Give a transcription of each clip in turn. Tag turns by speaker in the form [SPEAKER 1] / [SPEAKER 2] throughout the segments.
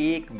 [SPEAKER 1] 1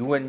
[SPEAKER 1] UN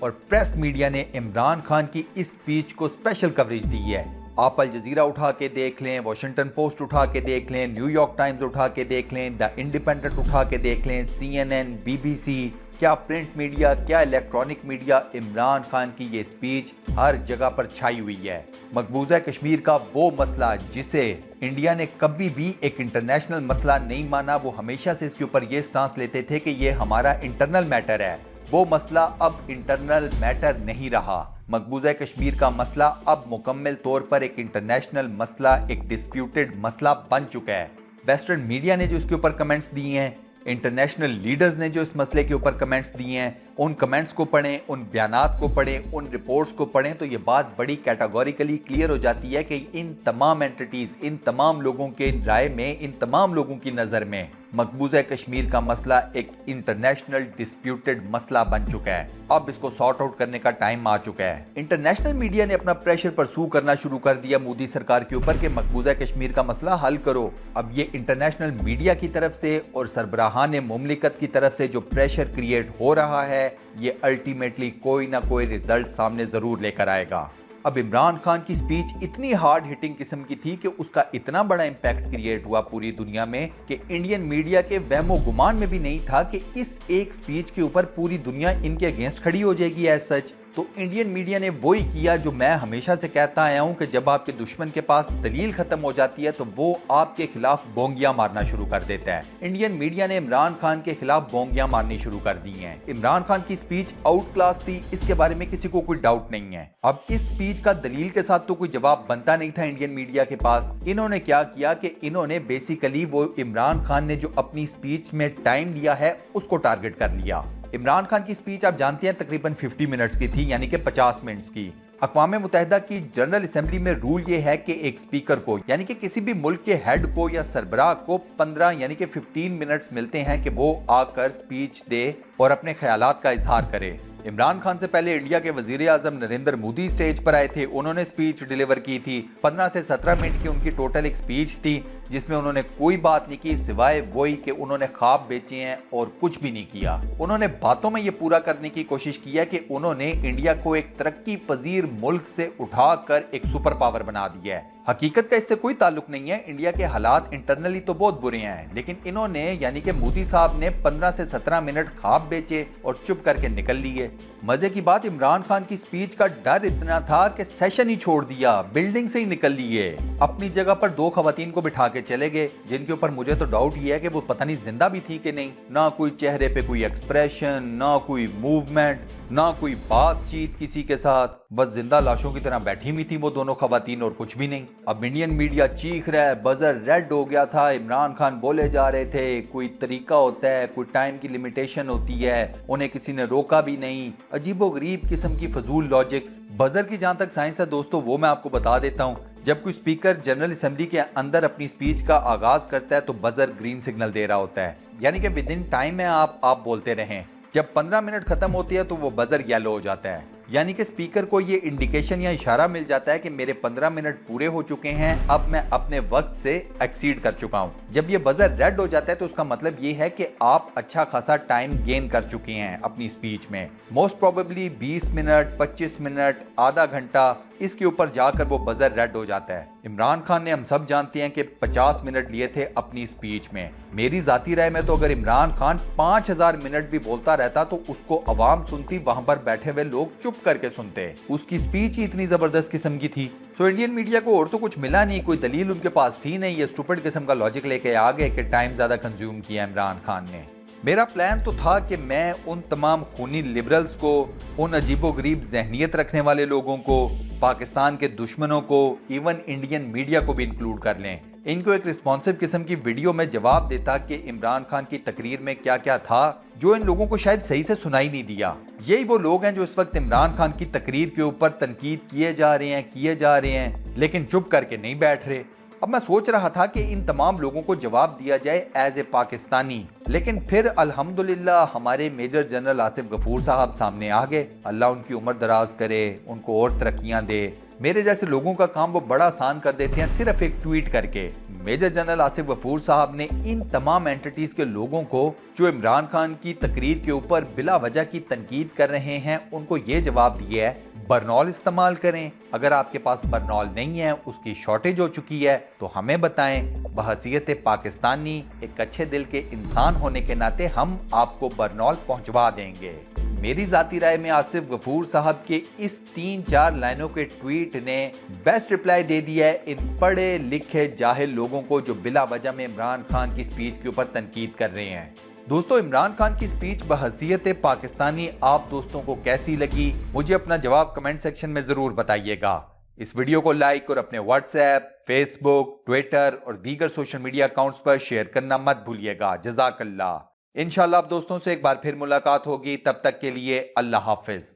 [SPEAKER 1] اور press media نے عمران خان کی اس سپیچ کو اسپیشل کوریج دی ہے۔ آپ الجزیرہ اٹھا کے دیکھ لیں، واشنگٹن پوسٹ اٹھا کے دیکھ لیں، نیو یارک ٹائمز اٹھا کے دیکھ لیں، دا انڈیپینڈنٹ اٹھا کے دیکھ لیں، CNN، BBC، کیا پرنٹ میڈیا، کیا الیکٹرانک میڈیا، عمران خان کی یہ سپیچ ہر جگہ پر چھائی ہوئی ہے۔ مقبوضہ کشمیر کا وہ مسئلہ جسے انڈیا نے کبھی بھی ایک انٹرنیشنل مسئلہ نہیں مانا، وہ ہمیشہ سے اس کے اوپر یہ سٹانس لیتے تھے کہ یہ ہمارا انٹرنل میٹر ہے، وہ مسئلہ اب انٹرنل میٹر نہیں رہا۔ مقبوضہ کشمیر کا مسئلہ اب مکمل طور پر ایک انٹرنیشنل مسئلہ، ایک ڈسپیوٹڈ مسئلہ بن چکا ہے۔ ویسٹرن میڈیا نے جو اس کے اوپر کمنٹس دیے ہیں، انٹرنیشنل لیڈرز نے جو اس مسئلے کے اوپر کمنٹس دیے ہیں، ان کمنٹس کو پڑھیں، ان بیانات کو پڑھیں، ان رپورٹس کو پڑھیں تو یہ بات بڑی کیٹاگوریکلی کلیئر ہو جاتی ہے کہ ان تمام اینٹیٹیز، ان تمام لوگوں کے رائے میں، ان تمام لوگوں کی نظر میں مقبوضہ کشمیر کا مسئلہ ایک انٹرنیشنل ڈسپیوٹڈ مسئلہ بن چکا ہے۔ اب اس کو سارٹ آؤٹ کرنے کا ٹائم آ چکا ہے۔ انٹرنیشنل میڈیا نے اپنا پریشر پرسو کرنا شروع کر دیا مودی سرکار کے اوپر کہ مقبوضہ کشمیر کا مسئلہ حل کرو۔ اب یہ انٹرنیشنل میڈیا کی طرف سے اور سربراہان مملکت کی طرف سے جو پریشر کریٹ ہو رہا ہے، یہ الٹیمیٹلی کوئی نہ کوئی ریزلٹ سامنے ضرور لے کر آئے گا۔ اب عمران خان کی سپیچ اتنی ہارڈ ہٹنگ قسم کی تھی کہ اس کا اتنا بڑا امپیکٹ کریٹ ہوا پوری دنیا میں کہ انڈین میڈیا کے وہم و گمان میں بھی نہیں تھا کہ اس ایک سپیچ کے اوپر پوری دنیا ان کے اگینسٹ کھڑی ہو جائے گی ایز سچ۔ تو انڈین میڈیا نے وہی کیا جو میں ہمیشہ سے کہتا آیا ہوں کہ جب آپ کے دشمن کے پاس دلیل ختم ہو جاتی ہے تو وہ آپ کے خلاف بونگیاں مارنا شروع کر دیتا ہے۔ انڈین میڈیا نے عمران خان کے خلاف بونگیاں مارنی شروع کر دی ہیں۔ عمران خان کی سپیچ آؤٹ کلاس تھی، اس کے بارے میں کسی کو کوئی ڈاؤٹ نہیں ہے۔ اب اس سپیچ کا دلیل کے ساتھ تو کوئی جواب بنتا نہیں تھا انڈین میڈیا کے پاس۔ انہوں نے کیا کیا کہ انہوں نے بیسیکلی وہ عمران خان نے جو اپنی سپیچ میں ٹائم لیا ہے اس کو ٹارگٹ کر لیا۔ عمران خان کی سپیچ آپ جانتے ہیں تقریباً 50 منٹس کی تھی، یعنی کہ 50 منٹس کی۔ اقوام متحدہ کی جنرل اسمبلی میں رول یہ ہے کہ ایک سپیکر کو، یعنی کہ کسی بھی ملک کے ہیڈ کو یا سربراہ کو 15 یعنی کہ 15 منٹس ملتے ہیں کہ وہ آ کر سپیچ دے اور اپنے خیالات کا اظہار کرے۔ عمران خان سے پہلے انڈیا کے وزیر اعظم نریندر مودی سٹیج پر آئے تھے، انہوں نے سپیچ ڈیلیور کی تھی۔ 15 سے 17 منٹ کی ان کی ٹوٹل ایک سپیچ تھی جس میں انہوں نے کوئی بات نہیں کی سوائے وہی کہ انہوں نے خواب بیچے ہیں اور کچھ بھی نہیں کیا۔ انہوں نے باتوں میں یہ پورا کرنے کی کوشش کی ہے کہ انہوں نے انڈیا کو ایک ترقی پذیر ملک سے اٹھا کر ایک سپر پاور بنا دیا ہے۔ حقیقت کا اس سے کوئی تعلق نہیں ہے، انڈیا کے حالات انٹرنلی تو بہت برے ہیں، لیکن انہوں نے یعنی کہ مودی صاحب نے 15 سے 17 منٹ خواب بیچے اور چپ کر کے نکل لیے۔ مزے کی بات، عمران خان کی سپیچ کا ڈر اتنا تھا کہ سیشن ہی چھوڑ دیا، بلڈنگ سے ہی نکل لیے۔ اپنی جگہ پر 2 خواتین کو بٹھا کے چلے گئے جن کے اوپر مجھے تو ڈاؤٹ یہ ہے کہ وہ پتہ نہیں زندہ بھی تھی کہ نہیں۔ نہ کوئی چہرے پہ کوئی ایکسپریشن، نہ کوئی موومنٹ، نہ کوئی بات چیت کسی کے ساتھ، بس زندہ لاشوں کی طرح بیٹھی ہوئی تھی وہ دونوں خواتین اور کچھ بھی نہیں۔ اب انڈین میڈیا چیخ رہا ہے، بزر ریڈ ہو گیا تھا، عمران خان بولے جا رہے تھے، کوئی طریقہ ہوتا ہے، کوئی ٹائم کی لمیٹیشن ہوتی ہے، انہیں کسی نے روکا بھی نہیں۔ عجیب و غریب قسم کی فضول لاجکس۔ بزر کی جہاں تک سائنس ہے دوستو، وہ میں آپ کو بتا دیتا ہوں۔ جب کوئی سپیکر جنرل اسمبلی کے اندر اپنی سپیچ کا آغاز کرتا ہے تو بزر گرین سگنل دے رہا ہوتا ہے، یعنی کہ ود ان ٹائم ہے آپ بولتے رہیں۔ جب 15 منٹ ختم ہوتی ہے تو وہ بزر یلو ہو جاتا ہے، یعنی کہ سپیکر کو یہ انڈیکیشن یا اشارہ مل جاتا ہے کہ میرے 15 منٹ پورے ہو چکے ہیں، اب میں اپنے وقت سے ایکسیڈ کر چکا ہوں۔ جب یہ بزر ریڈ ہو جاتا ہے تو اس کا مطلب یہ ہے کہ آپ اچھا خاصا ٹائم گین کر چکے ہیں اپنی سپیچ میں، موسٹ پروبیبلی 20 منٹ، 25 منٹ، آدھا گھنٹہ، اس کے اوپر جا کر وہ بزر ریڈ ہو جاتا ہے۔ عمران خان نے، ہم سب جانتے ہیں کہ 50 منٹ لیے تھے اپنی سپیچ میں۔ میری ذاتی رائے میں تو اگر عمران خان 5000 منٹ بھی بولتا رہتا تو اس کو عوام سنتی، وہاں پر بیٹھے ہوئے لوگ چپ کر کے سنتے۔ اس کی سپیچ ہی اتنی زبردست قسم کی تھی۔ سو انڈین میڈیا کو اور تو کچھ ملا نہیں، کوئی دلیل ان کے پاس تھی نہیں، یہ اسٹوپڈ قسم کا لاجک لے کے آ گئے کہ ٹائم زیادہ کنزیوم کیا عمران خان نے۔ میرا پلان تو تھا کہ میں ان تمام خونی لبرلز کو، ان عجیب و غریب ذہنیت رکھنے والے لوگوں کو، پاکستان کے دشمنوں کو، ایون انڈین میڈیا کو بھی انکلوڈ کر لیں، ان کو ایک رسپانسو قسم کی ویڈیو میں جواب دیتا کہ عمران خان کی تقریر میں کیا کیا تھا جو ان لوگوں کو شاید صحیح سے سنائی نہیں دیا۔ یہی وہ لوگ ہیں جو اس وقت عمران خان کی تقریر کے اوپر تنقید کیے جا رہے ہیں لیکن چپ کر کے نہیں بیٹھ رہے۔ اب میں سوچ رہا تھا کہ ان تمام لوگوں کو جواب دیا جائے ایز اے پاکستانی، لیکن پھر الحمدللہ ہمارے میجر جنرل آصف غفور صاحب سامنے آ گئے، اللہ ان کی عمر دراز کرے، ان کو اور ترقیاں دے۔ میرے جیسے لوگوں کا کام وہ بڑا آسان کر دیتے ہیں صرف ایک ٹویٹ کر کے۔ میجر جنرل آصف غفور صاحب نے ان تمام اینٹیز کے لوگوں کو جو عمران خان کی تقریر کے اوپر بلا وجہ کی تنقید کر رہے ہیں ان کو یہ جواب دیا ہے برنول استعمال کریں، اگر آپ کے پاس برنول نہیں ہے، اس کی شارٹیج ہو چکی ہے تو ہمیں بتائیں، بحیثیت پاکستانی ایک اچھے دل کے انسان ہونے کے ناطے ہم آپ کو برنول پہنچوا دیں گے۔ میری ذاتی رائے میں آصف غفور صاحب کے اس 3-4 لائنوں کے ٹویٹ نے بیسٹ رپلائی دے دیا ہے ان پڑھے لکھے جاہل لوگوں کو جو بلا وجہ میں عمران خان کی سپیچ کے اوپر تنقید کر رہے ہیں۔ دوستو، عمران خان کی سپیچ بحیثیت پاکستانی آپ دوستوں کو کیسی لگی؟ مجھے اپنا جواب کمنٹ سیکشن میں ضرور بتائیے گا۔ اس ویڈیو کو لائک اور اپنے واٹس ایپ، فیس بک، ٹویٹر اور دیگر سوشل میڈیا اکاؤنٹس پر شیئر کرنا مت بھولیے گا۔ جزاک اللہ۔ انشاءاللہ اب دوستوں سے ایک بار پھر ملاقات ہوگی، تب تک کے لیے اللہ حافظ۔